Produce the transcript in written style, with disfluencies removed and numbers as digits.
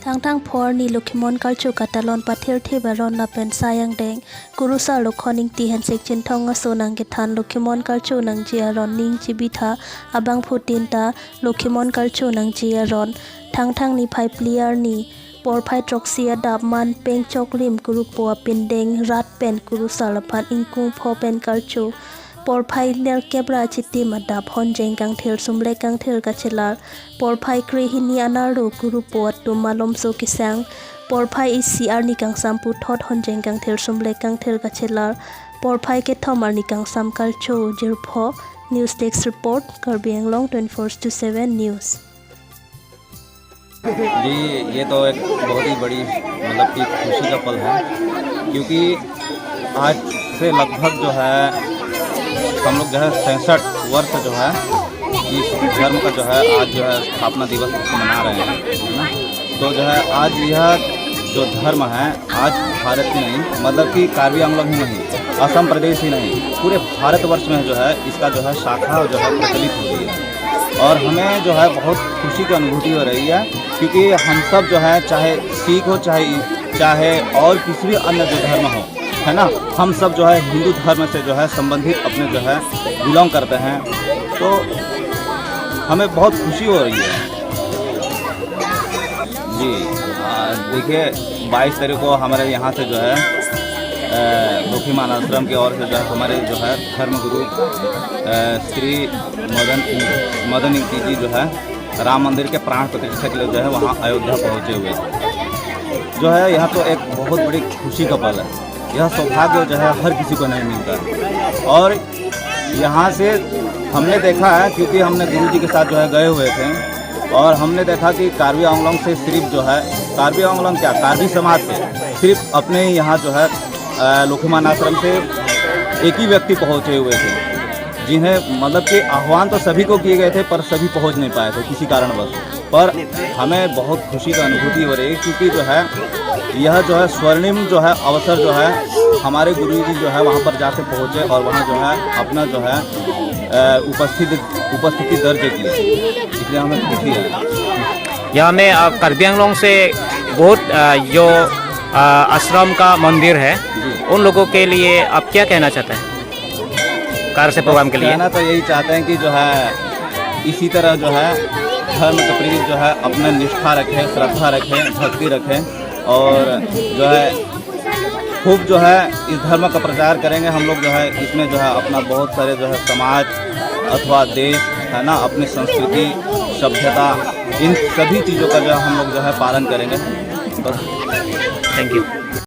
Tang por ni lukimon kalchu katalon pathir thi baron na pen sayang deng kurusa lokhoning ti hensek chin thong so nang ke than lukimon kalchu nang jia ron ning chibitha abang phutin ta lukimon kalchu nang jia ron thang ni phai player ni por phai troxia dap man peng choklim kuru po pindeng rat pen kurusa lapan ingkung pho pen kalchu por phai ner kebra chiti madap hon jeng kang thil sumle kang thil ka chelar por phai kri hini anaru guru pot tu malom so kisang por phai isi arni kang sampu thot hon jeng kang thil sumle kang thil ka chelar por phai ke thomar ni kang sam kalcho jirpho news desk report Karbi Anglong 24/7 news। जी ये तो एक बहुत ही बड़ी मतलब कि खुशी का पल है, क्योंकि आज से लगभग जो है हम लोग जो है 67 वर्ष जो है इस धर्म का जो है आज जो है स्थापना दिवस मना रहे हैं, है ना। तो जो है आज यह जो धर्म है आज भारत ही नहीं, मतलब कि कार्बी आंगलों ही नहीं, असम प्रदेश ही नहीं, पूरे भारतवर्ष में जो है इसका जो है शाखा जो है प्रचलित हो रही है। और हमें जो है बहुत खुशी की अनुभूति हो रही है, क्योंकि हम सब जो है चाहे सिख हो चाहे और किसी भी अन्य जो धर्म हो, है ना, हम सब जो है हिंदू धर्म से जो है संबंधित अपने जो है बिलोंग करते हैं। तो हमें बहुत खुशी हो रही है जी। देखिए 22 तारीख को हमारे यहाँ से जो है लोखीमान आश्रम की ओर से जो है हमारे जो है धर्मगुरु श्री मदन इंगती जी जो है राम मंदिर के प्राण प्रतिष्ठा के लिए जो है वहाँ अयोध्या पहुँचे हुए थे। जो है यह तो एक बहुत बड़ी खुशी का पल है, यह सौभाग्य जो है हर किसी को नहीं मिलता। और यहाँ से हमने देखा है, क्योंकि हमने गुरु जी के साथ जो है गए हुए थे, और हमने देखा कि कार्बी आंगलों से सिर्फ जो है कार्बी आंगलों क्या कार्बी समाज से सिर्फ अपने यहाँ जो है लोखीमान आश्रम से एक ही व्यक्ति पहुँचे हुए थे, जिन्हें मतलब कि आह्वान तो सभी को किए गए थे पर सभी पहुँच नहीं पाए थे किसी कारणवश। पर हमें बहुत खुशी का अनुभूति हो रही है, क्योंकि जो है यह जो है स्वर्णिम जो है अवसर जो है हमारे गुरु जी जो है वहाँ पर जाके पहुँचे और वहाँ जो है अपना जो है उपस्थिति दर्ज की, इसलिए हमें खुशी है। यहाँ में कार्बी आंगलों से बहुत जो आश्रम का मंदिर है, उन लोगों के लिए आप क्या कहना चाहते हैं कार्य से प्रोग्राम के लिए? कहना तो यही चाहते हैं कि जो है इसी तरह जो है धर्म के प्रति जो है अपना निष्ठा रखें, श्रद्धा रखें, भक्ति रखें, और जो है खूब जो है इस धर्म का प्रचार करेंगे। हम लोग जो है इसमें जो है अपना बहुत सारे जो है समाज अथवा देश, है ना, अपनी संस्कृति सभ्यता इन सभी चीज़ों का जो है हम लोग जो है पालन करेंगे। Thank you.